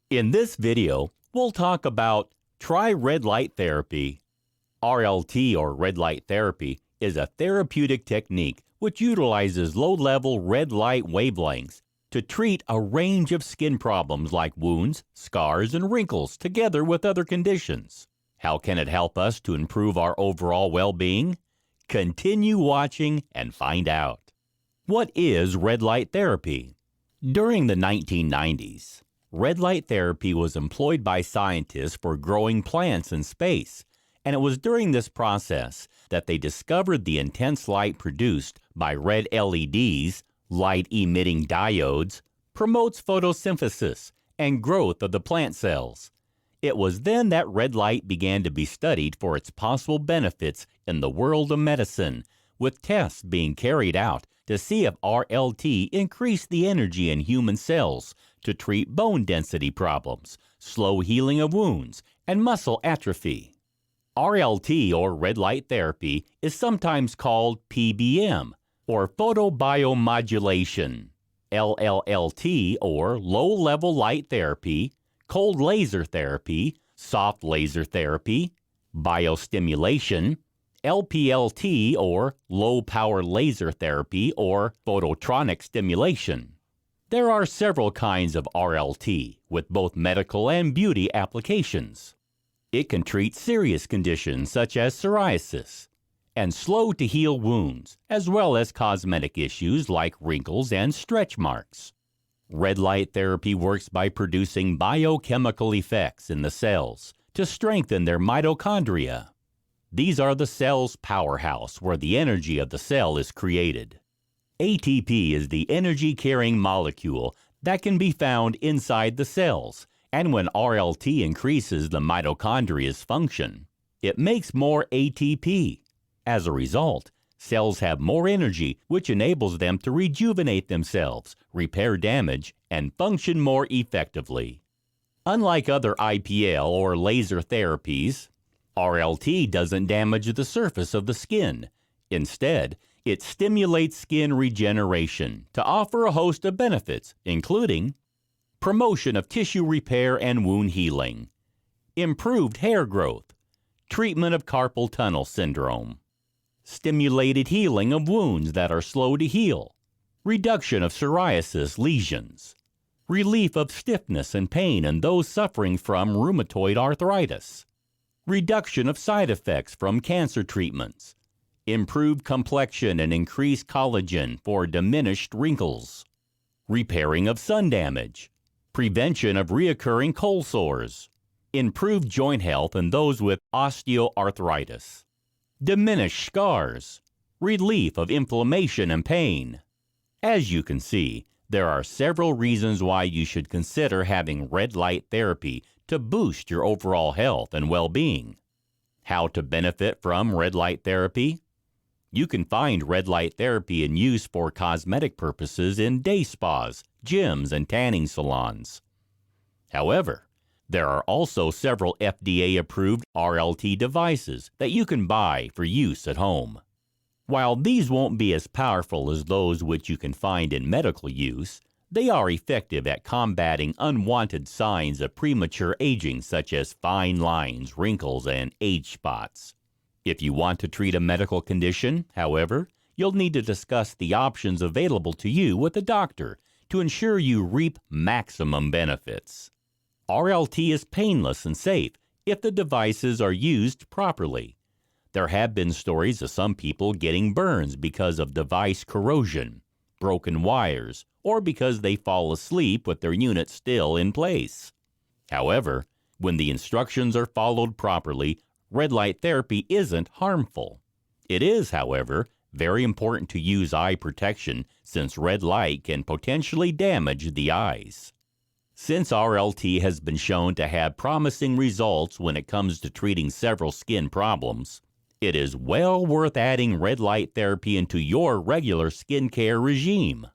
In this video, we'll talk about try red light therapy. RLT, or red light therapy, is a therapeutic technique which utilizes low-level red light wavelengths to treat a range of skin problems like wounds, scars, and wrinkles together with other conditions. How can it help us to improve our overall well-being? Continue watching and find out. What is red light therapy? During the 1990s, red light therapy was employed by scientists for growing plants in space, and it was during this process that they discovered the intense light produced by red LEDs, light-emitting diodes, promotes photosynthesis and growth of the plant cells. It was then that red light began to be studied for its possible benefits in the world of medicine, with tests being carried out to see if RLT increased the energy in human cells to treat bone density problems, slow healing of wounds, and muscle atrophy. RLT, or red light therapy, is sometimes called PBM, or photobiomodulation, LLLT, or low-level light therapy, cold laser therapy, soft laser therapy, biostimulation, LPLT, or low-power laser therapy, or phototronic stimulation. There are several kinds of RLT, with both medical and beauty applications. It can treat serious conditions such as psoriasis and slow-to-heal wounds, as well as cosmetic issues like wrinkles and stretch marks. Red light therapy works by producing biochemical effects in the cells to strengthen their mitochondria. These are the cell's powerhouse where the energy of the cell is created. ATP is the energy-carrying molecule that can be found inside the cells, and when RLT increases the mitochondria's function, it makes more ATP. As a result, cells have more energy, which enables them to rejuvenate themselves, repair damage, and function more effectively. Unlike other IPL or laser therapies, RLT doesn't damage the surface of the skin. Instead, it stimulates skin regeneration to offer a host of benefits, including promotion of tissue repair and wound healing, improved hair growth, treatment of carpal tunnel syndrome, stimulated healing of wounds that are slow to heal, reduction of psoriasis lesions, relief of stiffness and pain in those suffering from rheumatoid arthritis, reduction of side effects from cancer treatments, improved complexion and increased collagen for diminished wrinkles, repairing of sun damage, prevention of recurring cold sores, improved joint health in those with osteoarthritis, diminished scars, relief of inflammation and pain. As you can see, there are several reasons why you should consider having red light therapy to boost your overall health and well-being. How to benefit from red light therapy? You can find red light therapy in use for cosmetic purposes in day spas, gyms, and tanning salons. However, there are also several FDA-approved RLT devices that you can buy for use at home. While these won't be as powerful as those which you can find in medical use, they are effective at combating unwanted signs of premature aging such as fine lines, wrinkles, and age spots. If you want to treat a medical condition, however, you'll need to discuss the options available to you with a doctor to ensure you reap maximum benefits. RLT is painless and safe if the devices are used properly. There have been stories of some people getting burns because of device corrosion, broken wires, or because they fall asleep with their unit still in place. However, when the instructions are followed properly, red light therapy isn't harmful. It is, however, very important to use eye protection since red light can potentially damage the eyes. Since RLT has been shown to have promising results when it comes to treating several skin problems, it is well worth adding red light therapy into your regular skincare regime.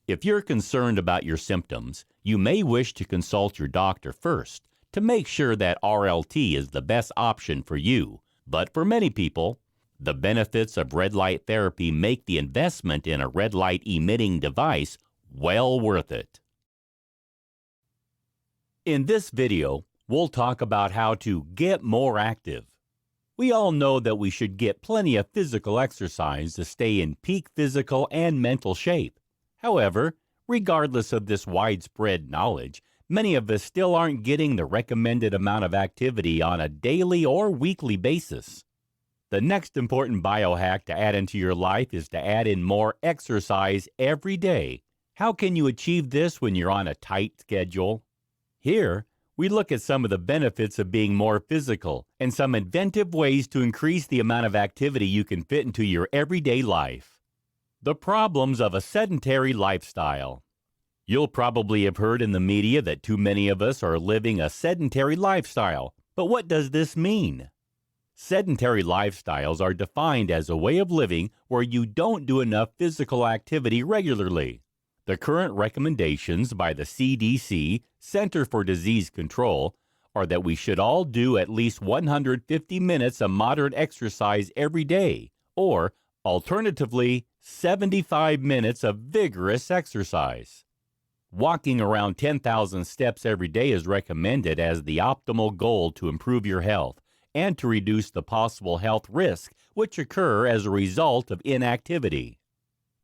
If you're concerned about your symptoms, you may wish to consult your doctor first to make sure that RLT is the best option for you. But for many people, the benefits of red light therapy make the investment in a red light emitting device well worth it. In this video, we'll talk about how to get more active. We all know that we should get plenty of physical exercise to stay in peak physical and mental shape. However, regardless of this widespread knowledge, many of us still aren't getting the recommended amount of activity on a daily or weekly basis. The next important biohack to add into your life is to add in more exercise every day. How can you achieve this when you're on a tight schedule? Here, we look at some of the benefits of being more physical and some inventive ways to increase the amount of activity you can fit into your everyday life. The problems of a sedentary lifestyle. You'll probably have heard in the media that too many of us are living a sedentary lifestyle. But what does this mean? Sedentary lifestyles are defined as a way of living where you don't do enough physical activity regularly. The current recommendations by the CDC, Center for Disease Control, are that we should all do at least 150 minutes of moderate exercise every day, or, alternatively, 75 minutes of vigorous exercise. Walking around 10,000 steps every day is recommended as the optimal goal to improve your health and to reduce the possible health risks which occur as a result of inactivity.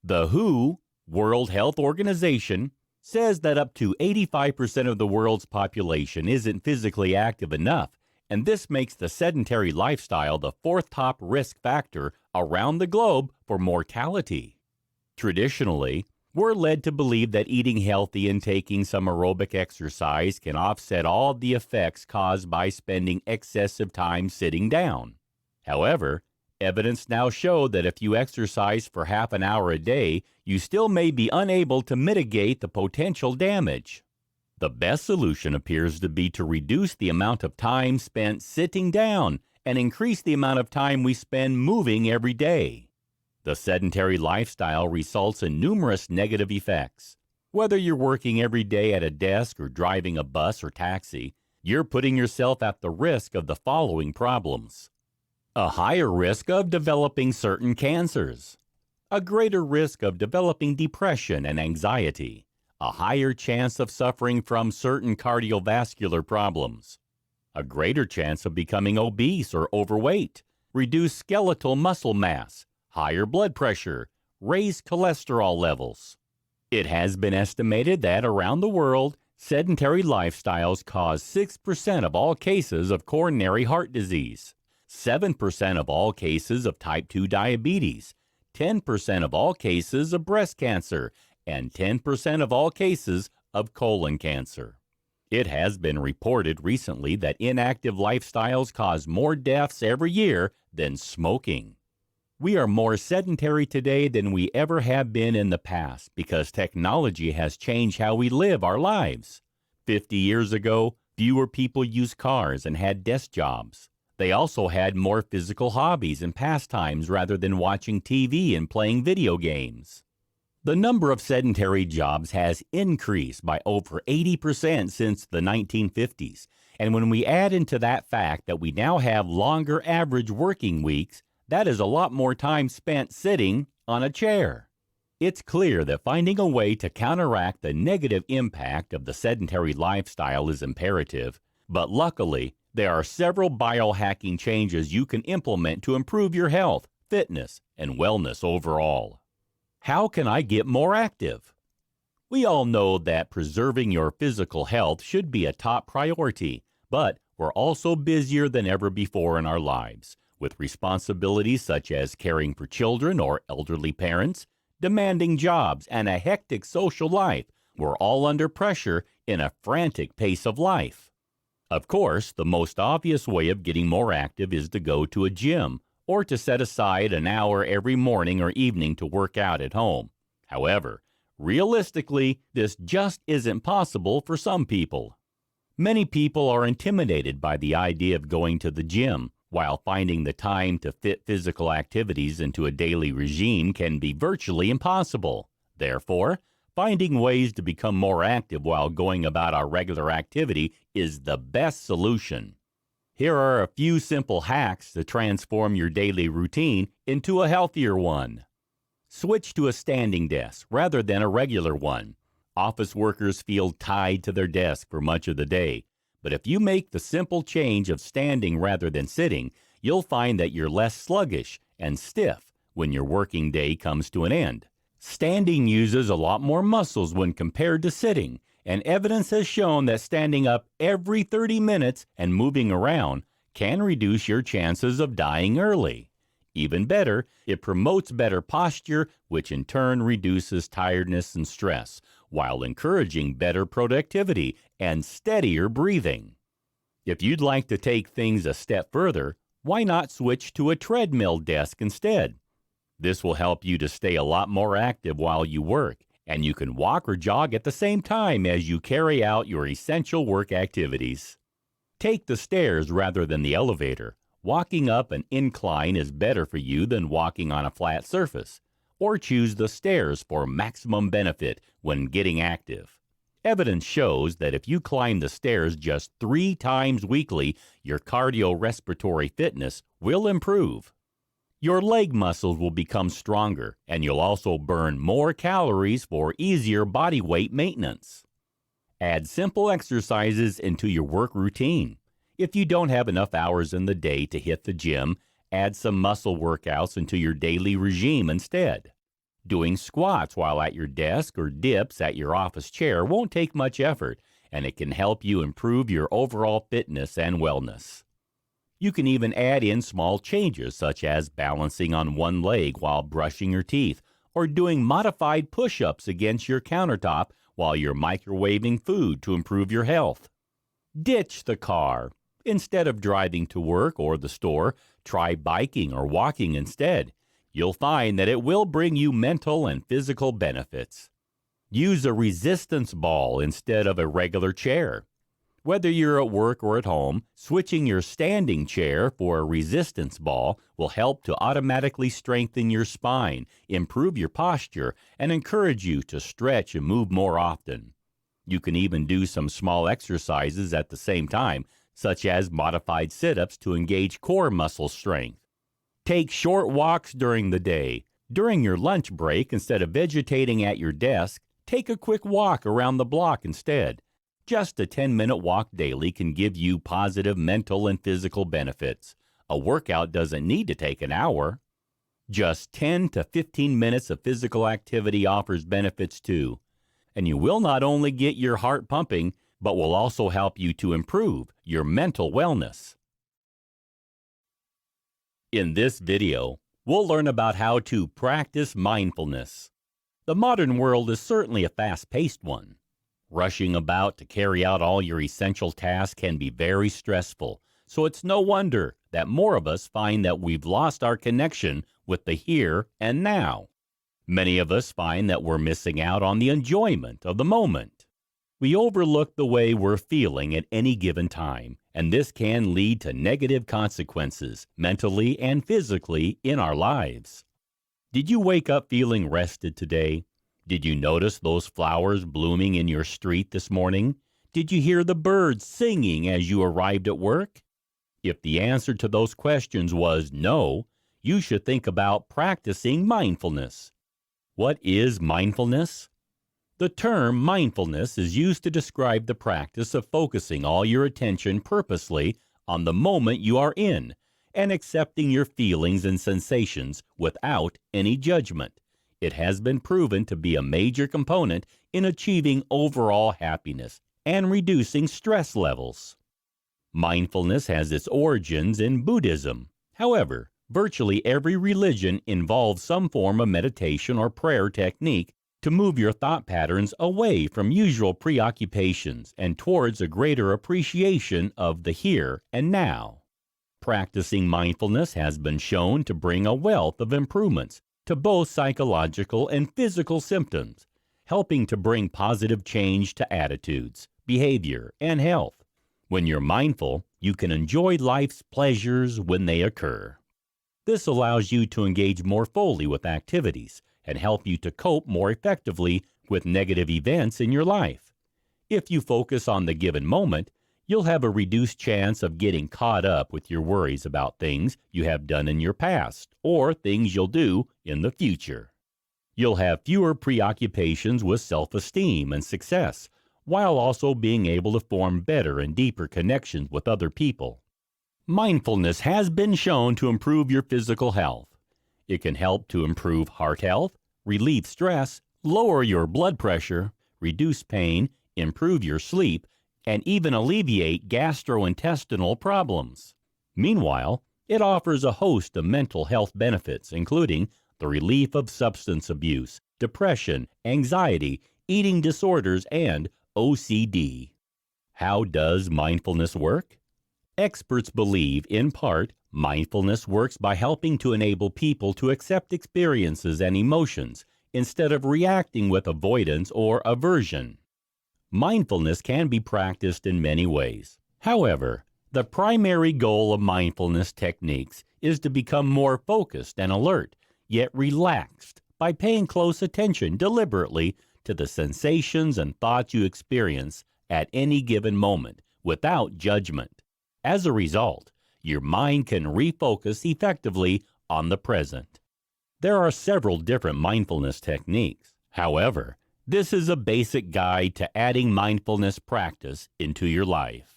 The WHO, World Health Organization, says that up to 85% of the world's population isn't physically active enough, and this makes the sedentary lifestyle the fourth top risk factor around the globe for mortality. Traditionally, we're led to believe that eating healthy and taking some aerobic exercise can offset all of the effects caused by spending excessive time sitting down. However, evidence now shows that if you exercise for half an hour a day, you still may be unable to mitigate the potential damage. The best solution appears to be to reduce the amount of time spent sitting down and increase the amount of time we spend moving every day. The sedentary lifestyle results in numerous negative effects. Whether you're working every day at a desk or driving a bus or taxi, you're putting yourself at the risk of the following problems: a higher risk of developing certain cancers, a greater risk of developing depression and anxiety, a higher chance of suffering from certain cardiovascular problems, a greater chance of becoming obese or overweight, reduced skeletal muscle mass, higher blood pressure, raised cholesterol levels. It has been estimated that around the world, sedentary lifestyles cause 6% of all cases of coronary heart disease, 7% of all cases of type 2 diabetes, 10% of all cases of breast cancer, and 10% of all cases of colon cancer. It has been reported recently that inactive lifestyles cause more deaths every year than smoking. We are more sedentary today than we ever have been in the past because technology has changed how we live our lives. 50 years ago, fewer people used cars and had desk jobs. They also had more physical hobbies and pastimes rather than watching TV and playing video games. The number of sedentary jobs has increased by over 80% since the 1950s, and when we add into that fact that we now have longer average working weeks, that is a lot more time spent sitting on a chair. It's clear that finding a way to counteract the negative impact of the sedentary lifestyle is imperative, but luckily, there are several biohacking changes you can implement to improve your health, fitness, and wellness overall. How can I get more active? We all know that preserving your physical health should be a top priority, but we're also busier than ever before in our lives, with responsibilities such as caring for children or elderly parents, demanding jobs, and a hectic social life. We're all under pressure in a frantic pace of life. Of course, the most obvious way of getting more active is to go to a gym or to set aside an hour every morning or evening to work out at home. However, realistically, this just isn't possible for some people. Many people are intimidated by the idea of going to the gym, while finding the time to fit physical activities into a daily regime can be virtually impossible. Therefore, finding ways to become more active while going about our regular activity is the best solution. Here are a few simple hacks to transform your daily routine into a healthier one. Switch to a standing desk rather than a regular one. Office workers feel tied to their desk for much of the day, but if you make the simple change of standing rather than sitting, you'll find that you're less sluggish and stiff when your working day comes to an end. Standing uses a lot more muscles when compared to sitting, and evidence has shown that standing up every 30 minutes and moving around can reduce your chances of dying early. Even better, it promotes better posture, which in turn reduces tiredness and stress, while encouraging better productivity and steadier breathing. If you'd like to take things a step further, why not switch to a treadmill desk instead? This will help you to stay a lot more active while you work, and you can walk or jog at the same time as you carry out your essential work activities. Take the stairs rather than the elevator. Walking up an incline is better for you than walking on a flat surface. Or choose the stairs for maximum benefit when getting active. Evidence shows that if you climb the stairs just 3 times weekly, your cardiorespiratory fitness will improve. Your leg muscles will become stronger, and you'll also burn more calories for easier body weight maintenance. Add simple exercises into your work routine. If you don't have enough hours in the day to hit the gym, add some muscle workouts into your daily regime instead. Doing squats while at your desk or dips at your office chair won't take much effort, and it can help you improve your overall fitness and wellness. You can even add in small changes such as balancing on one leg while brushing your teeth or doing modified push-ups against your countertop while you're microwaving food to improve your health. Ditch the car. Instead of driving to work or the store, try biking or walking instead. You'll find that it will bring you mental and physical benefits. Use a resistance ball instead of a regular chair. Whether you're at work or at home, switching your standing chair for a resistance ball will help to automatically strengthen your spine, improve your posture, and encourage you to stretch and move more often. You can even do some small exercises at the same time, such as modified sit-ups to engage core muscle strength. Take short walks during the day. During your lunch break, instead of vegetating at your desk, take a quick walk around the block instead. Just a 10-minute walk daily can give you positive mental and physical benefits. A workout doesn't need to take an hour. Just 10 to 15 minutes of physical activity offers benefits too. And you will not only get your heart pumping, but will also help you to improve your mental wellness. In this video, we'll learn about how to practice mindfulness. The modern world is certainly a fast-paced one. Rushing about to carry out all your essential tasks can be very stressful, so it's no wonder that more of us find that we've lost our connection with the here and now. Many of us find that we're missing out on the enjoyment of the moment. We overlook the way we're feeling at any given time, and this can lead to negative consequences mentally and physically in our lives. Did you wake up feeling rested today? Did you notice those flowers blooming in your street this morning? Did you hear the birds singing as you arrived at work? If the answer to those questions was no, you should think about practicing mindfulness. What is mindfulness? The term mindfulness is used to describe the practice of focusing all your attention purposely on the moment you are in and accepting your feelings and sensations without any judgment. It has been proven to be a major component in achieving overall happiness and reducing stress levels. Mindfulness has its origins in Buddhism. However, virtually every religion involves some form of meditation or prayer technique to move your thought patterns away from usual preoccupations and towards a greater appreciation of the here and now. Practicing mindfulness has been shown to bring a wealth of improvements to both psychological and physical symptoms, helping to bring positive change to attitudes, behavior, and health. When you're mindful, you can enjoy life's pleasures when they occur. This allows you to engage more fully with activities and help you to cope more effectively with negative events in your life. If you focus on the given moment, you'll have a reduced chance of getting caught up with your worries about things you have done in your past or things you'll do in the future. You'll have fewer preoccupations with self-esteem and success, while also being able to form better and deeper connections with other people. Mindfulness has been shown to improve your physical health. It can help to improve heart health, relieve stress, lower your blood pressure, reduce pain, improve your sleep, and even alleviate gastrointestinal problems. Meanwhile, it offers a host of mental health benefits, including the relief of substance abuse, depression, anxiety, eating disorders, and OCD. How does mindfulness work? Experts believe, in part, mindfulness works by helping to enable people to accept experiences and emotions instead of reacting with avoidance or aversion. Mindfulness can be practiced in many ways. However, the primary goal of mindfulness techniques is to become more focused and alert, yet relaxed, by paying close attention deliberately to the sensations and thoughts you experience at any given moment without judgment. As a result, your mind can refocus effectively on the present. There are several different mindfulness techniques. However, this is a basic guide to adding mindfulness practice into your life.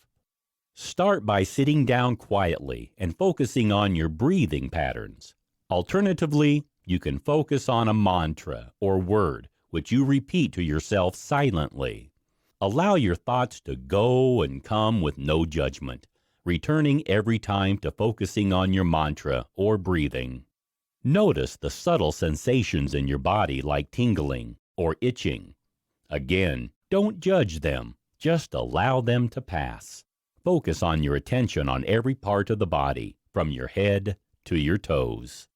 Start by sitting down quietly and focusing on your breathing patterns. Alternatively, you can focus on a mantra or word which you repeat to yourself silently. Allow your thoughts to go and come with no judgment, returning every time to focusing on your mantra or breathing. Notice the subtle sensations in your body like tingling or itching. Again, don't judge them, just allow them to pass. Focus on your attention on every part of the body, from your head to your toes.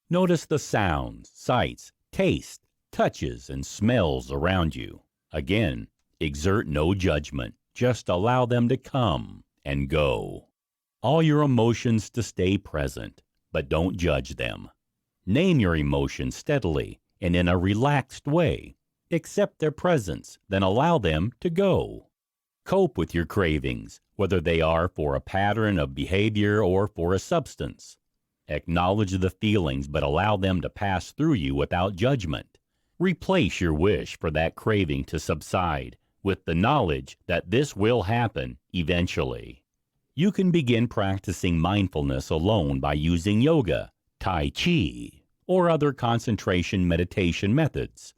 Notice the sounds, sights, tastes, touches, and smells around you. Again, exert no judgment, just allow them to come and go. All your emotions to stay present, but don't judge them. Name your emotions steadily and in a relaxed way. Accept their presence, then allow them to go. Cope with your cravings, whether they are for a pattern of behavior or for a substance. Acknowledge the feelings, but allow them to pass through you without judgment. Replace your wish for that craving to subside with the knowledge that this will happen eventually. You can begin practicing mindfulness alone by using yoga, Tai Chi, or other concentration meditation methods.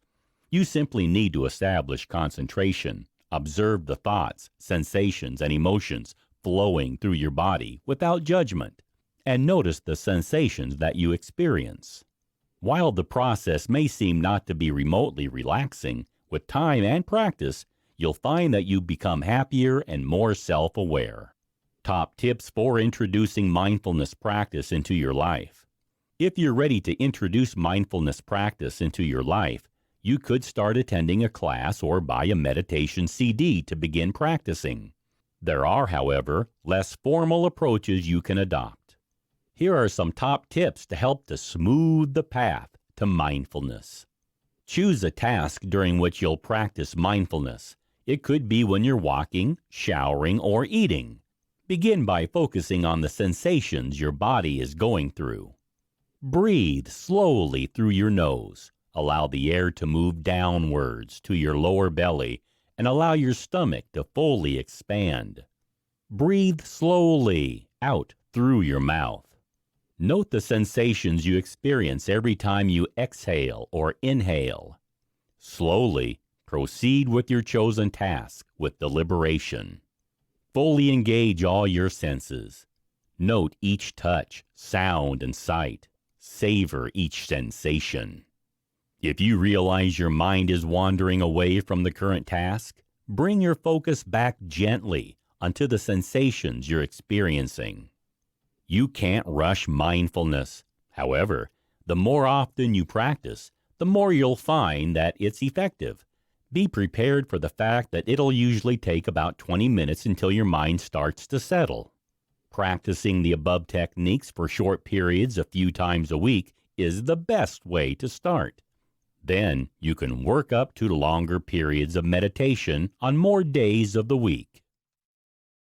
You simply need to establish concentration, observe the thoughts, sensations, and emotions flowing through your body without judgment, and notice the sensations that you experience. While the process may seem not to be remotely relaxing, with time and practice, you'll find that you become happier and more self-aware. Top tips for introducing mindfulness practice into your life. If you're ready to introduce mindfulness practice into your life, you could start attending a class or buy a meditation CD to begin practicing. There are, however, less formal approaches you can adopt. Here are some top tips to help to smooth the path to mindfulness. Choose a task during which you'll practice mindfulness. It could be when you're walking, showering, or eating. Begin by focusing on the sensations your body is going through. Breathe slowly through your nose. Allow the air to move downwards to your lower belly and allow your stomach to fully expand. Breathe slowly out through your mouth. Note the sensations you experience every time you exhale or inhale. Slowly proceed with your chosen task with deliberation. Fully engage all your senses. Note each touch, sound, and sight. Savor each sensation. If you realize your mind is wandering away from the current task, bring your focus back gently onto the sensations you're experiencing. You can't rush mindfulness. However, the more often you practice, the more you'll find that it's effective. Be prepared for the fact that it'll usually take about 20 minutes until your mind starts to settle. Practicing the above techniques for short periods a few times a week is the best way to start. Then you can work up to longer periods of meditation on more days of the week.